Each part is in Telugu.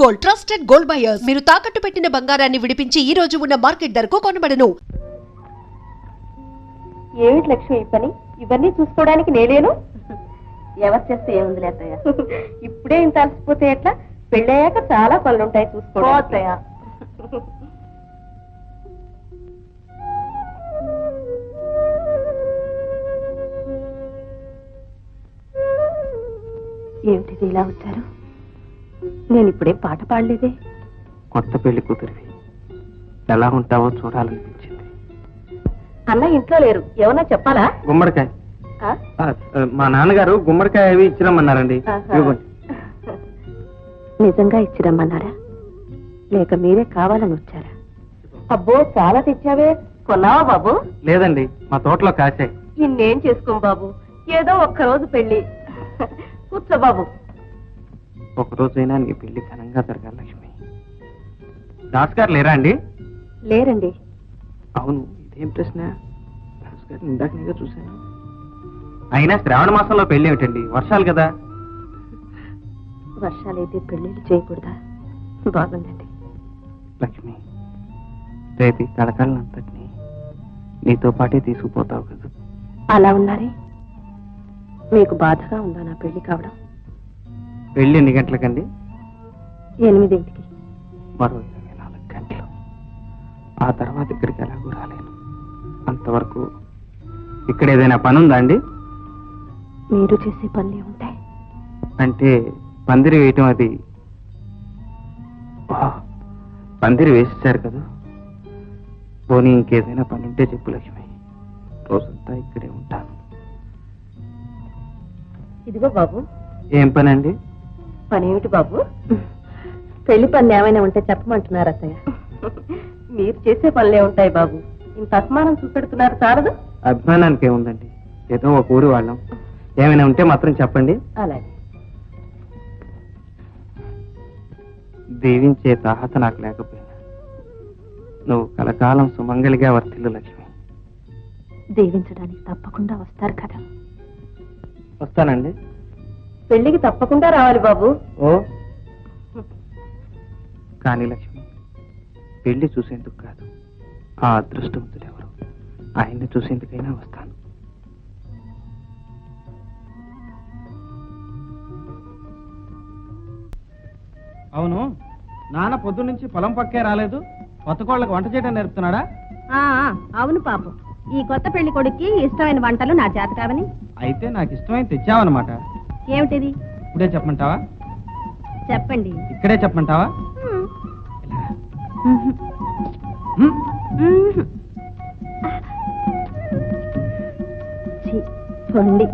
Gold, trusted gold buyers. మీరు తాకట్టు పెట్టిన బంగారాన్ని విడిపించి ఈ రోజు ఉన్న మార్కెట్ ధరకు కొనబడను. ఏమిటి లక్ష్మి ఈ పని? ఇవన్నీ చూసుకోవడానికి నేనేను. ఎవరు చేస్తే ఏముంది అత్తయ్య. ఇప్పుడే ఇంత అలసిపోతే ఎట్లా? పెళ్ళయ్యాక చాలా పనులుంటాయి చూసుకోవడం. ఏమిటిది ఇలా వచ్చారు? నేను ఇప్పుడే పాట పాడలేదే. కొత్త పెళ్లి కూతురివి, ఎలా ఉంటావో చూడాలనిపించింది. అన్న ఇంట్లో లేరు, ఏమన్నా చెప్పాలా? గుమ్మడికాయ మా నాన్నగారు గుమ్మడికాయ అవి ఇచ్చిరమ్మన్నారండి. నిజంగా ఇచ్చిరమ్మన్నారా, లేక మీరే కావాలని వచ్చారా? అబ్బో చాలా తెచ్చావే, కొన్నావా బాబు? లేదండి, మా తోటలో కాసాయి. ఇన్నేం చేసుకోం బాబు, ఏదో ఒక్కరోజు పెళ్లి. కూర్చో బాబు. ఒకరోజైనా నీ పెళ్లి ఘనంగా జరగాలి లక్ష్మి. దాస్ గారు లేరా అండి? లేరండి. అవును, ఇదేం ప్రశ్న? దాస్ గారిని ఇందాక నీగా చూశాను. అయినా శ్రావణ మాసంలో పెళ్లి ఏమిటండి, వర్షాలు కదా. వర్షాలైతే పెళ్లిళ్ళు చేయకూడదా? బాగుందండి. లక్ష్మి, రేపు కళకాళ్ళంతటినీ నీతో పాటే తీసుకుపోతావు కదా. అలా ఉన్నారే, మీకు బాధగా ఉందా నా పెళ్లి కావడం? పెళ్లి ఎన్ని గంటలకండి? 8ంటికి. మరో 24 గంటలు. ఆ తర్వాత ఇక్కడికి ఎలాగూ రాలేను. అంతవరకు ఇక్కడ ఏదైనా పని ఉందా అండి? మీరు చేసే పనులే ఉంటాయి. అంటే పందిరి వేయటం అది. పందిరి వేసేసారు కదా. పోనీ ఇంకేదైనా పని ఉంటే చెప్పు లక్ష్మి, రోజంతా ఇక్కడే ఉంటాను. ఇదిగో బాబు. ఏం పని అండి? పని ఏమిటి బాబు? పెళ్లి పనులు ఏమైనా ఉంటే చెప్పమంటున్నారు అత్తయ్య. మీరు చేసే పనులే ఉంటాయి బాబు, ఇంత అభిమానం చూపెడుతున్నారు చాలదు. అభిమానానికి ఏముందండి, ఏదో ఒక ఊరు వాళ్ళం. ఏమైనా ఉంటే మాత్రం చెప్పండి. అలాగే. దీవించే తాహత నాకు లేకపోయినా నువ్వు కలకాలం సుమంగళిగా వర్తిల్లు లక్ష్మి. దీవించడానికి తప్పకుండా వస్తారు కదా? వస్తానండి. పెళ్లికి తప్పకుండా రావాలి బాబు. ఓ కానీ లక్ష్మి, పెళ్లి చూసేందుకు కాదు, ఆ అదృష్టవంతుడు ఎవరు ఆయన్ని చూసేందుకైనా వస్తాను. అవును, నాన్న పొద్దు నుంచి పొలం పక్కే రాలేదు. కొత్త కోళ్ళకి వంట చేయడం నేర్పుతున్నాడా? అవును పాపం, ఈ కొత్త పెళ్లి కొడుక్కి ఇష్టమైన వంటలు నా చేత కావని. అయితే నాకు ఇష్టమైన తెచ్చావన్నమాట. ఏమిటిది? ఇప్పుడే చెప్పమంటావా? చెప్పండి. ఇక్కడే చెప్పమంటావా? చూడండి.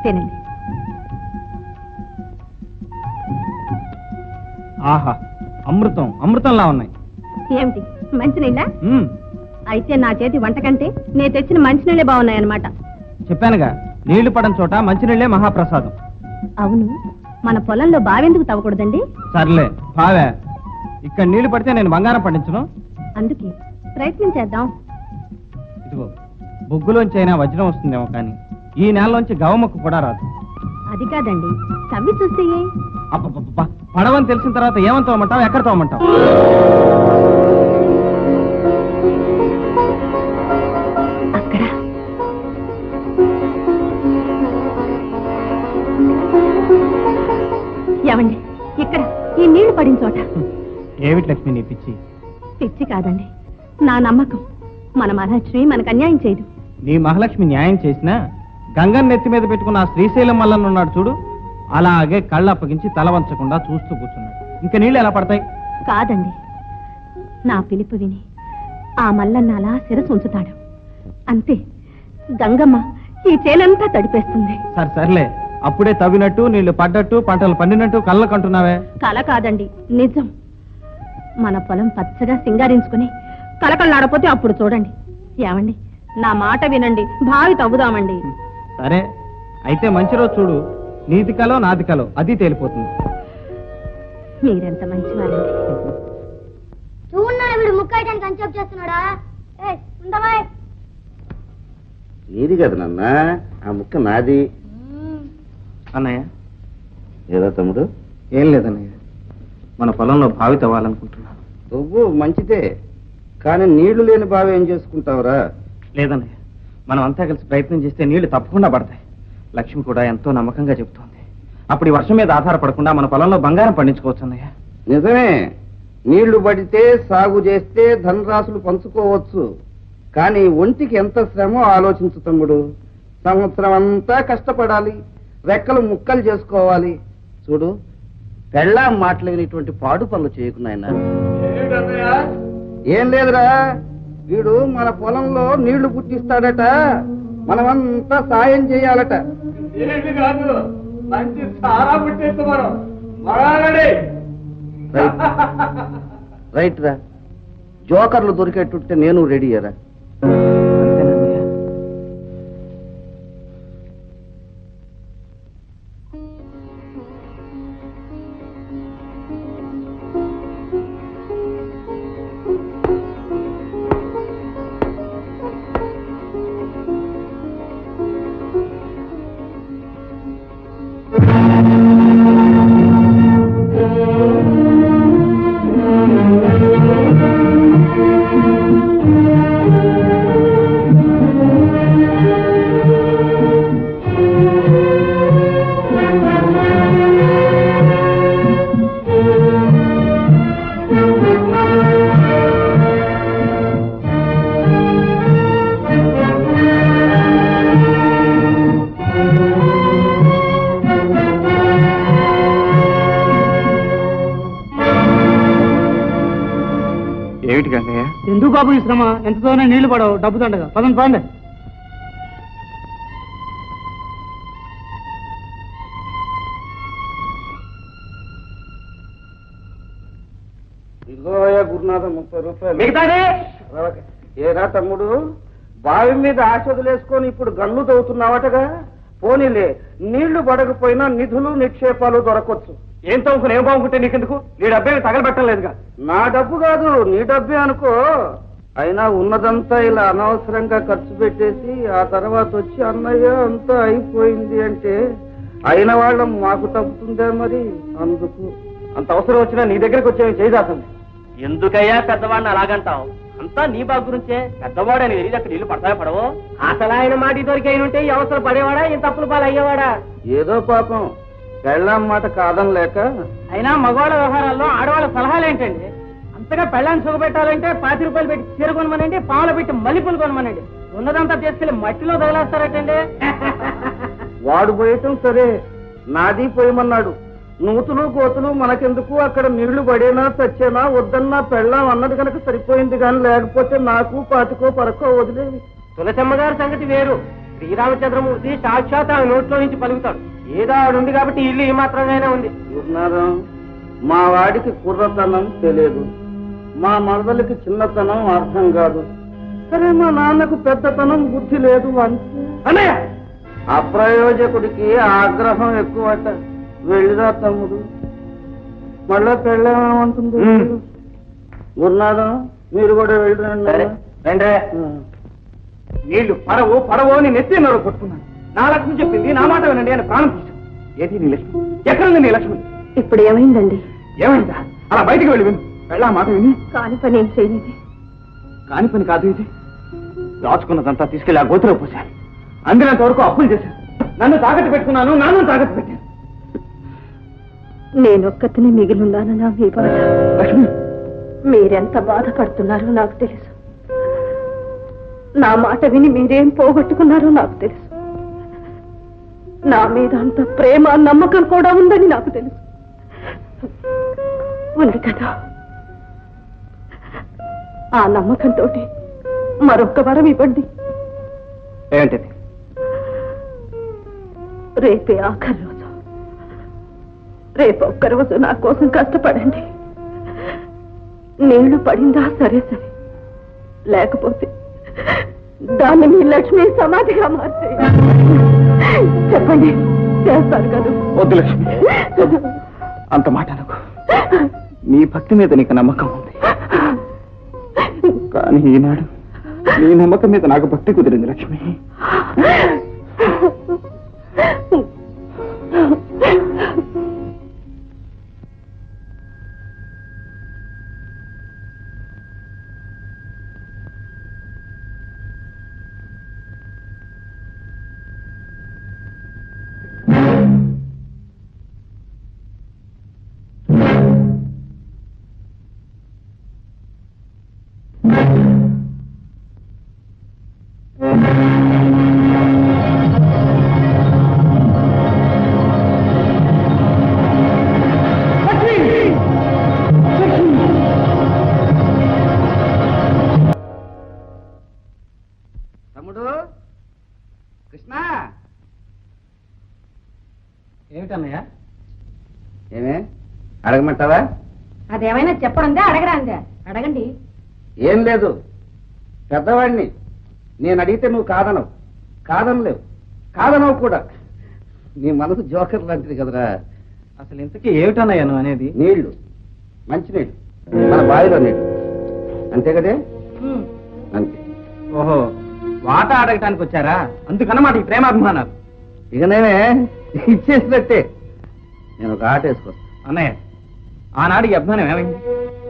తినండి. ఆహా, అమృతం అమృతంలా ఉన్నాయి. ఏమిటి, మంచినీళ్ళ? అయితే నా చేతి వంట కంటే నేను తెచ్చిన మంచినీళ్ళే బాగున్నాయన్నమాట. చెప్పానుగా, నీళ్లు పడని చోట మంచినీళ్లే మహాప్రసాదం. అవును, మన పొలంలో బావెందుకు తవ్వకూడదండి? సర్లే బావే, ఇక్కడ నీళ్లు పడితే నేను బంగారం పండించను. అందుకే ప్రయత్నం చేద్దాం. ఇదిగో, బొగ్గులోంచి అయినా వజ్రం వస్తుందేమో, కానీ ఈ నేలలోంచి గవముక్కు కూడా రాదు. అది కాదండి, తవ్వి చూస్తే. అబ్బబ్బబ్బా, పడవని తెలిసిన తర్వాత ఏమని తోమంటావు, ఎక్కడ తోమంటావు? అక్కడ. ఏమండి, ఇక్కడ ఈ నీళ్లు పడిన చోట. ఏమిటి లక్ష్మి నీ పిచ్చి? పిచ్చి కాదండి, నా నమ్మకం. మన మహాలక్ష్మి మనకు అన్యాయం చేయదు. నీ మహాలక్ష్మి న్యాయం చేసినా గంగన్ నెత్తి మీద పెట్టుకున్న ఆ శ్రీశైలం మల్లన్న ఉన్నాడు చూడు, అలాగే కళ్ళు అప్పగించి తల వంచకుండా చూస్తూ కూర్చున్నాడు. ఇంకా నీళ్ళు ఎలా పడతాయి? కాదండి, నా పిలుపు విని ఆ మల్లన్న అలా శిరసు ఉంచుతాడు. అంతే, గంగమ్మ ఈ చేనంతా తడిపేస్తుంది. సర్లే, అప్పుడే తవ్వినట్టు నీళ్లు పడ్డట్టు పంటలు పండినట్టు కళ్ళకంటున్నావే. కల కాదండి, నిజం. మన పొలం పచ్చగా సింగారించుకుని కలకళ్ళాడపోతే అప్పుడు చూడండి. ఏమండి, నా మాట వినండి, బావి తవ్వుదామండి. సరే, అయితే మంచి రోజు చూడు, నీతి కలో నాది కలో అది తేలిపోతుంది. మీరెంత మంచివారండి. చూడన్నా వీడు ముక్కయటానికి కన్సెప్ట్ చేస్తున్నాడా? నీది కదా నాన్న, ఆ ముక్క నాది. అన్నయ్య ఏదో తమ్ముడు? ఏం లేదన్నయ్య, మన పొలంలో బావి తవ్వాలనుకుంటున్నాను. నువ్వు మంచిదే, కానీ నీళ్లు లేని బావి ఏం చేసుకుంటావురా? లేదన్నయ్య, మనం అంతా కలిసి ప్రయత్నం చేస్తే నీళ్లు తప్పకుండా పడతాయి. లక్ష్మి కూడా ఎంతో నమ్మకంగా చెబుతోంది. అప్పుడు ఈ వర్షం మీద ఆధారపడకుండా మన పొలంలో బంగారం పండించుకోవచ్చు అన్నయ్య. నిజమే, నీళ్లు పడితే సాగు చేస్తే ధనరాశులు పంచుకోవచ్చు. కానీ ఒంటికి ఎంత శ్రమో ఆలోచించు తమ్ముడు. సంవత్సరం అంతా కష్టపడాలి, రెక్కలు ముక్కలు చేసుకోవాలి. చూడు, పెళ్ళాం మాటలేనిటువంటి పాడు పనులు చేయకున్నాయన. ఏం లేదురా, వీడు మన పొలంలో నీళ్లు పుట్టిస్తాడట, మనమంతా సాయం చేయాలట. రైట్ రా, జోకర్లు దొరికేటుంటే నేను రెడీయరా. ఎందుకు బాబు ఈ శ్రమ? ఎంతతోనే నీళ్లు పడవు, డబ్బు దండగా. పదండి పదండి. ఇదిగోయా గురునాథం 30 రూపాయలు. ఏరా తమ్ముడు, బావి మీద ఆశ వదిలేసుకొని ఇప్పుడు గన్ను తవ్వుతున్నావటగా? పోనీలే, నీళ్లు పడకపోయినా నిధులు నిక్షేపాలు దొరకొచ్చు. ఏం తవ్వుకుని ఏం బాగుంటే నీకెందుకు? నీ డబ్బే తగలబెట్టలేదుగా. నా డబ్బు కాదు, నీ డబ్బే అనుకో. అయినా ఉన్నదంతా ఇలా అనవసరంగా ఖర్చు పెట్టేసి ఆ తర్వాత వచ్చి అన్నయ్య అంతా అయిపోయింది అంటే అయిన వాళ్ళం మాకు తప్పుతుందే మరి. అందుకు అంత అవసరం వచ్చినా నీ దగ్గరికి వచ్చే చేయదాసండి. ఎందుకయ్యా పెద్దవాడిని అలాగంటావు? అంతా నీ బాగు గురించే. పెద్దవాడు అని తెలియదు, అక్కడ నీళ్లు పడతాయా పడవు? అసలు ఆయన మాట దొరికైనుంటే ఈ అవసరం పడేవాడా, ఈ తప్పులు పాలు అయ్యేవాడా? ఏదో పాపం పెళ్ళాం మాట కాదనలేక. అయినా మగవాళ్ళ వ్యవహారాల్లో ఆడవాళ్ళ సలహాలు ఏంటండి? అంతగా పెళ్ళాన్ని సుఖపెట్టాలంటే 10 రూపాయలు పెట్టి చీర కొనమనండి, పాములు పెట్టి మల్లెపూలు కొనమనండి. ఉన్నదంతా తీసుకెళ్లి మట్టిలో తగిలేస్తారటండి. వాడు పోయటం సరే, నాది పోయమన్నాడు. నూతులు కోతులు మనకెందుకు, అక్కడ నీళ్లు పడేనా చచ్చేనా వద్దన్నా పెళ్ళాం అన్నది కనుక సరిపోయింది. కానీ లేకపోతే నాకు పాతికో పరకో వదిలేవి. తులసమ్మ గారి సంగతి వేరు. శ్రీరామచంద్రమూర్తి సాక్షాత్ ఆమె నోట్లో నుంచి పలుకుతాడు. ఏదో ఆవిడుంది కాబట్టి ఇల్లు ఈ మాత్రంగానే ఉంది. గురునాథం, మా వాడికి కుర్రతనం తెలియదు, మా మరదలకి చిన్నతనం అర్థం కాదు. సరే, మా నాన్నకు పెద్దతనం బుద్ధి లేదు అంతే. అన్నయ్య, అప్రయోజకుడికి ఆగ్రహం ఎక్కువట. వెళ్ళిరా తమ్ముడు, మళ్ళా పెళ్ళేమంటుంది. గురునాథం, మీరు కూడా వెళ్ళిరండి. నీళ్లు పడవు పడవు అని నెత్తి నన్ను కొట్టుకున్నాను. నా లక్ష్మి చెప్పింది, నా మాట వినండి అని ప్రాణం తీశాను. ఏది నీ లక్ష్మి? ఎక్కడుంది నీ లక్ష్మి? ఇప్పుడు ఏమైందండి? ఏమైందా? అలా బయటికి వెళ్ళి విను. వెళ్ళా మాట విని. కాని పని ఏం చేయలేదు. కాని పని కాదు ఇది. దాచుకున్నదంతా తీసుకెళ్లి ఆ గోతులో పోశాను. అందినంత వరకు అప్పులు చేశాను. నన్ను తాకట్టు పెట్టుకున్నాను, నాన్న తాకట్టు పెట్టాను. నేనొక్కతిని మిగిలిన్నానన్నా మీ బాధ. లక్ష్మి, మీరెంత బాధపడుతున్నారో నాకు తెలుసు. నా మాట విని మీరేం పోగొట్టుకున్నారో నాకు తెలుసు. నా మీద అంత ప్రేమ నమ్మకం కూడా ఉందని నాకు తెలుసు. ఉంది కదా, ఆ నమ్మకంతో మరొక్క వరం ఇవ్వండి. ఏంటిది? రేపే ఆఖరి రోజు. రేపు ఒక్కరోజు నా కోసం కష్టపడండి. నీళ్లు పడిందా సరే సరే, లేకపోతే దాన్ని మీ లక్ష్మి సమాధిగా మార్చే. చెప్పండి, చేస్తారు కదా? వద్దు లక్ష్మి, అంత మాట అనకు. నీ భక్తి మీద నీకు నమ్మకం ఉంది, కానీ ఈనాడు నీ నమ్మకం మీద నాకు భక్తి కుదిరింది లక్ష్మి. ఏమిటన్నయ్య? ఏమే అడగమంటావా? అదేమైనా చెప్పడందే అడగరాందే? అడగండి. ఏం లేదు, పెద్దవాడిని. నేను అడిగితే నువ్వు కాదనలేవు, కాదనవు కూడా. నీ మనసు జోకర్ లాంటిది కదరా. అసలు ఇంతకీ ఏమిటన్నయ్య నువ్వు అనేది? నీళ్లు, మంచినీళ్ళు, మన బావిలో నీళ్లు, అంతే కదే? అంతే. ఓహో, వాటా అడగటానికి వచ్చారా? అందుకన్నమాట ఈ ప్రేమాభిమానాలు. ఇక నేనే ఇచ్చేసినట్టే. నేను ఒక ఆట వేసుకొస్తా. అన్నయ్య, ఆనాడు ఈ అభిమానం ఏమైంది?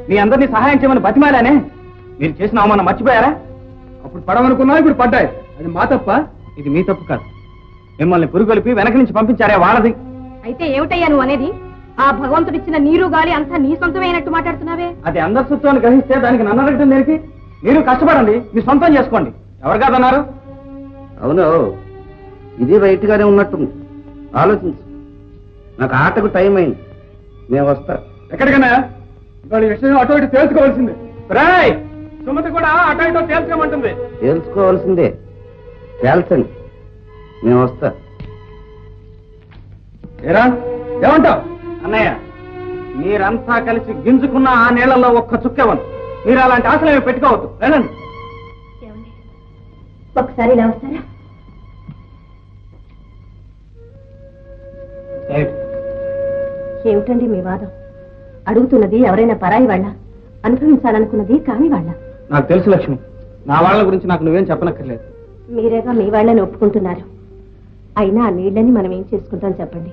మీ అందరినీ సహాయం చేయమని బతిమాలానే. మీరు చేసిన అవమానం మర్చిపోయారా? అప్పుడు పడవనుకున్నా, ఇప్పుడు పడ్డాయి. అది మా తప్ప? ఇది మీ తప్పు కాదు. మిమ్మల్ని పురుగొలిపి వెనక నుంచి పంపించారే వాళ్ళది. అయితే ఏమిటయ్యా నువ్వు అనేది? ఆ భగవంతుడిచ్చిన నీరు గాలి అంతా నీ సొంతమైనట్టు మాట్లాడుతున్నావే. అది అందరి సొత్తుని గ్రహిస్తే దానికి నన్ను అడగటం దేనికి? మీరు కష్టపడండి, మీ సొంతం చేసుకోండి. ఎవరు కాదన్నారు? అవును, ఇది రైట్ గానే ఉన్నట్టుంది. ఆలోచించు. నాకు ఆటకు టైం అయింది, మేము వస్తా. ఎక్కడికన్నా? ఇవాళ విషయం అటు ఇటు తెలుసుకోవాల్సిందే. రాయ్, సుమతి కూడా అటు ఇటు తెలుసుకోమంటుంది. తెలుసుకోవాల్సిందే, తేల్చండి. మేము వస్తా. ఏరా, ఏమంటావు? అన్నయ్య, మీరంతా కలిసి గింజుకున్న ఆ నీళ్లలో ఒక్క చుక్కేవను. మీరు అలాంటి ఆశలు ఏమి పెట్టుకోవద్దు. వెళ్ళండి. ఒకసారి ఇలా వస్తారా? ఏమిటండి మీ వాదం? అడుగుతున్నది ఎవరైనా పరాయి వాళ్ళ, అనుభవించాలనుకున్నది కాని వాళ్ళ? నాకు తెలుసు లక్ష్మి, నా వాళ్ళ గురించి నాకు నువ్వేం చెప్పనక్కర్లేదు. మీరేగా మీ వాళ్ళని ఒప్పుకుంటున్నారు. అయినా ఆ నీళ్ళని మనం ఏం చేసుకుంటాం చెప్పండి?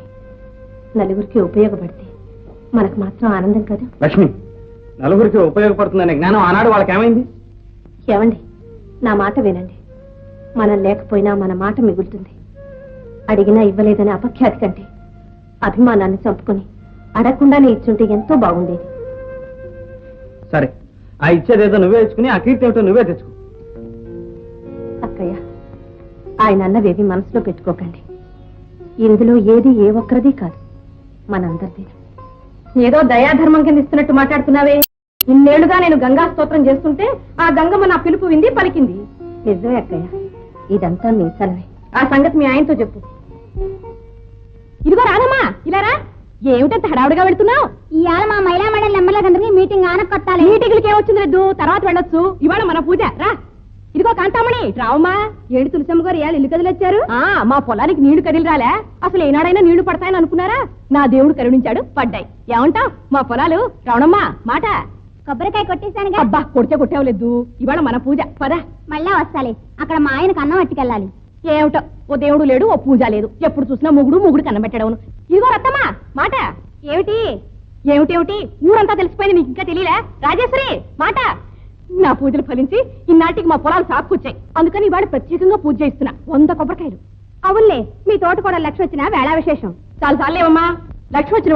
నలుగురికి ఉపయోగపడితే మనకు మాత్రం ఆనందం కదా. లక్ష్మి, నలుగురికి ఉపయోగపడుతుందనే జ్ఞానం ఆనాడు వాళ్ళకి ఏమైంది? ఏమండి, నా మాట వినండి. మనం లేకపోయినా మన మాట మిగులుతుంది. అడిగినా ఇవ్వలేదని అపఖ్యాతి కంటే అభిమానాన్ని చంపుకొని అడగకుండానే ఇచ్చుంటే ఎంతో బాగుండేది. సరే, ఆ ఇచ్చేదేదో నువ్వే ఇచ్చుకుని ఆ కీర్తి ఏమిటో నువ్వే తెచ్చుకో. అక్కయ్య, ఆయన అన్నవేవి మనసులో పెట్టుకోకండి. ఇందులో ఏది ఏ ఒక్కరిది కాదు, మనందరిది. ఏదో దయాధర్మం కింద ఇస్తున్నట్టు మాట్లాడుతున్నావే. ఇన్నేళ్లుగా నేను గంగా స్తోత్రం చేస్తుంటే ఆ గంగమ్మ నా పిలుపు వింది, పలికింది. నిజమే అక్కయ్య, ఇదంతా మీ చలవే. ఆ సంగతి మీ ఆయనతో చెప్పు. ఇదిగో రానమ్మా, ఇలా రా. ఏమిటంత హడావుడిగా వెళ్తున్నావు? ఇవాళ మా మహిళా మండలి నెమ్మలకందరినీ మీటింగ్ ఆనకొట్టాలి. మీటింగ్లకి ఏమొచ్చింది లేదు, తర్వాత వెళ్ళొచ్చు. ఇవాళ మన పూజ. రా. ఇదిగో కాంతామణి, రావమ్మా. ఏడు తులసమ్మ గారు ఇవాళ ఇల్లు కదిలొచ్చారు. మా పొలానికి నీళ్లు కదిలి రాలే. అసలు ఏనాడైనా నీళ్లు పడతాయని అనుకున్నారా? నా దేవుడు కరుణించాడు, పడ్డాయి. ఏమంటావ్ మా పొలాలు? రావణమ్మా, మాట. కొబ్బరికాయ కొట్టేశానుగా. అబ్బా, కొట్టేవలేదు. ఇవాళ మన పూజ. పద. మళ్ళా వస్తాలే. అక్కడ మా ఆయనకు అన్నం పట్టుకెళ్ళాలి. ఏమిటో, ఓ దేవుడు లేడు, ఓ పూజ లేదు. ఎప్పుడు చూసినా ముగుడు కన్నం పెట్టడవును. ఇదిగో రత్తమ్మా, మాట. ఏమిటి ఊరంతా తెలిసిపోయింది, నీకు ఇంకా తెలియలే? రాజేశ్వరి, మాట. నా పూజలు ఫలించి ఇన్నాటికి మా పొలాలు సాపుకొచ్చాయి. అందుకని ఇవాళ ప్రత్యేకంగా పూజ చేస్తున్నా. 100 కొబ్బరికాయలు. అవునులే, మీ తోట కూడా లక్ష్మి వచ్చిన వేళ విశేషం. చాలేవమ్మా. లక్ష్మి వచ్చిన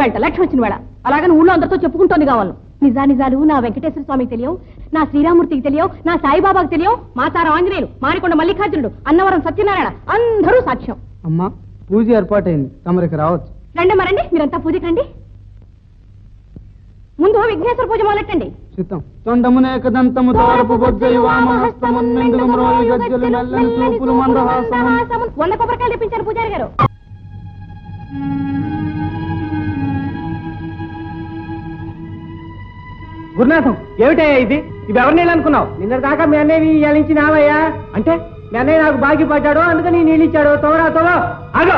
వేళ అలాగని ఊళ్ళో అందరితో చెప్పుకుంటోంది కావాలి. నిజాలు నా వెంకటేశ్వర స్వామికి తెలియవు, నా శ్రీరామూర్తికి తెలియవు, నా సాయిబాబాకి తెలియవు, మాతారం ఆంజనేయులు, మానికొండ మల్లికార్జునుడు, అన్నవరం సత్యనారాయణ అందరూ సాక్ష్యం. అమ్మా, పూజ ఏర్పాటైంది, తమరికి రావచ్చు. రండి, మీరంతా పూజకి రండి. ముందు విఘ్నేశ్వర పూజ మొదలెట్టండి. చిత్తం తొండమునేకదంతము తోరపు బొజ్జయి వామహస్తమున్మెందులు మ్రోలి గజ్జలు మెల్లని చూపులు మందహాసము. 100 కొబ్బరికాయలు తెప్పించారు పూజారి గారు. గురునాథం, ఏమిటయ్యా ఇది? ఇవి ఎవరి నీళ్ళు అనుకున్నావు? నిన్న దాకా మీ అన్నయ్య ఇవాళ నుంచి నావయ్యా. అంటే మీ అన్నయ్య నాకు బాగి పడ్డాడు, అందుకని నీళ్ళు ఇచ్చాడు. తోరా ఆగో,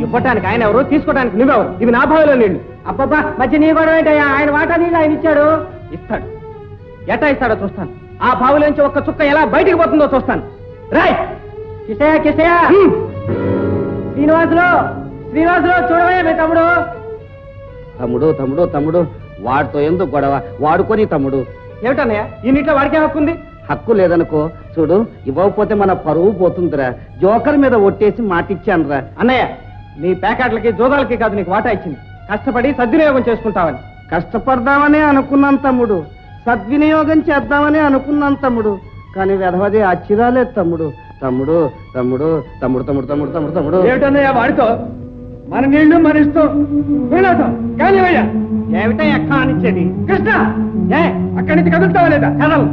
ఇవ్వటానికి ఆయన ఎవరు, తీసుకోవడానికి నువ్వెవరు? ఇవి నా బావిలో నీళ్లు. అబ్బబ్బా, మధ్య నీ గొడవ ఏంటయ్యా? ఆయన వాటా నీళ్ళు ఆయన ఇచ్చాడు. ఇస్తాడు, ఎటా ఇస్తాడో చూస్తాను. ఆ బావిలోంచి ఒక్క చుక్క ఎలా బయటికి పోతుందో చూస్తాను. రాయ్ కిసయ్య శ్రీనివాసులు చూడవయ్యా మీ తమ్ముడు. తమ్ముడు వాడితో ఎందుకు గొడవ? వాడుకొని తమ్ముడు. ఏమిటన్నయ్య, ఈ నీటిలో వాడికే హక్కు ఉంది? హక్కు లేదనుకో, చూడు, ఇవ్వకపోతే మన పరువు పోతుందిరా. జోకర్ మీద ఒట్టేసి మాటిచ్చానురా. అన్నయ్య, నీ ప్యాకెట్లకి జోదాలకి కాదు నీకు వాటా ఇచ్చింది. కష్టపడి సద్వినియోగం చేసుకుంటావని. కష్టపడదామని అనుకున్నాం తమ్ముడు, సద్వినియోగం చేద్దామని అనుకున్నాం తమ్ముడు. కానీ వెధవది అచ్చిరాలేదు తమ్ముడు. తమ్ముడు తమ్ముడు తమ్ముడు తమ్ముడు తమ్ముడు తమ్ముడు తమ్ముడు ఏమిటన్నయ్య వాడితో? మన నీళ్లు మన ఇష్టం. కానీ ఏమిటయ్యా కానిచ్చేది? కృష్ణ, అక్కడి నుంచి కదులుతావా లేదా? కదలు.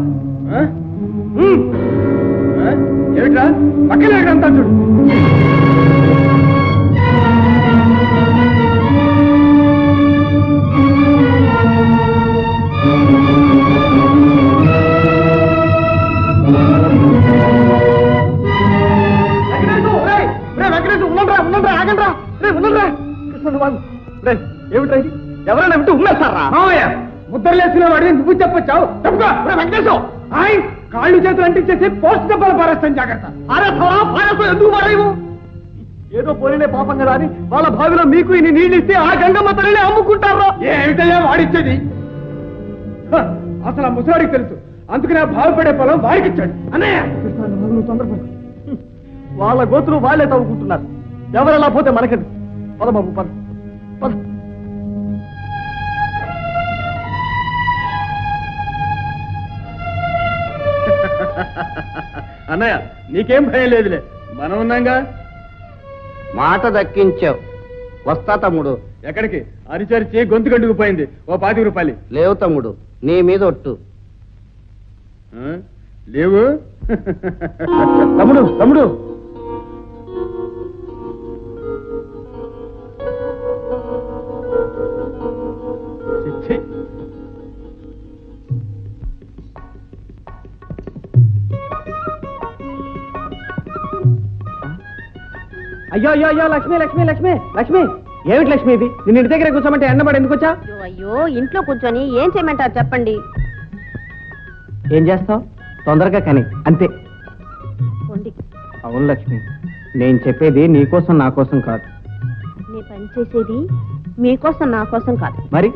ఏమిట్రా పక్కన అంతా చూడు. ఏమిటా ఇది? ఎవరైనా వింటూ ఉమ్మేస్తారా? ముద్రలేసిన వాడిని నువ్వు చెప్పొచ్చావు. చెప్పుకో వెంకటేశ్వరం. ఆయన కాళ్ళు చేతులు అంటించేసి పోస్ట్ డబ్బాలు పారేస్తాను. జాగ్రత్త. ఎందుకు పడేవు? ఏదో పోలినే పాపం కదా అని వాళ్ళ బావిలో మీకు ఇన్ని నీళ్ళు ఇస్తే ఆ గంగమ్మ తల్లిని అమ్ముకుంటారా? ఏమిటయ్యా వాడిచ్చేది? అసలు ఆ ముసలాడికి తెలుసు. అందుకనే బాగుపడే పొలం వాడికి ఇచ్చాడు. అన్నయ్య తొందరపడు. వాళ్ళ గోతులు వాళ్ళే తవ్వుకుంటున్నారు. ఎవరెలా పోతే మనకెందు. పద బాబు పద పద. అన్నయ్య నీకేం భయం లేదులే, మనం ఉన్నాగా. మాట దక్కించావు. వస్తా తమ్ముడు. ఎక్కడికి? అరిచరిచి గొంతు గంటుకుపోయింది. ఓ 25 రూపాయలు. లేవు తమ్ముడు, నీ మీద ఒట్టు. లేవు. తమ్ముడు తమ్ముడు అయ్యో అయ్యో అయ్యో లక్ష్మి లక్ష్మి లక్ష్మి లక్ష్మి. ఏమిటి లక్ష్మి ఇది? నిన్న ఇంటి దగ్గర కూర్చోమంటే ఎండబడి ఎందుకు వచ్చా? అయ్యో ఇంట్లో కూర్చొని ఏం చేయమంటారు చెప్పండి. ఏం చేస్తావు? తొందరగా కానీ అంతే. పోండి. అవును లక్ష్మి, నేను చెప్పేది నీకోసం నా కోసం కాదు. నీ పని చేసేది మీకోసం నా కోసం కాదు. మరి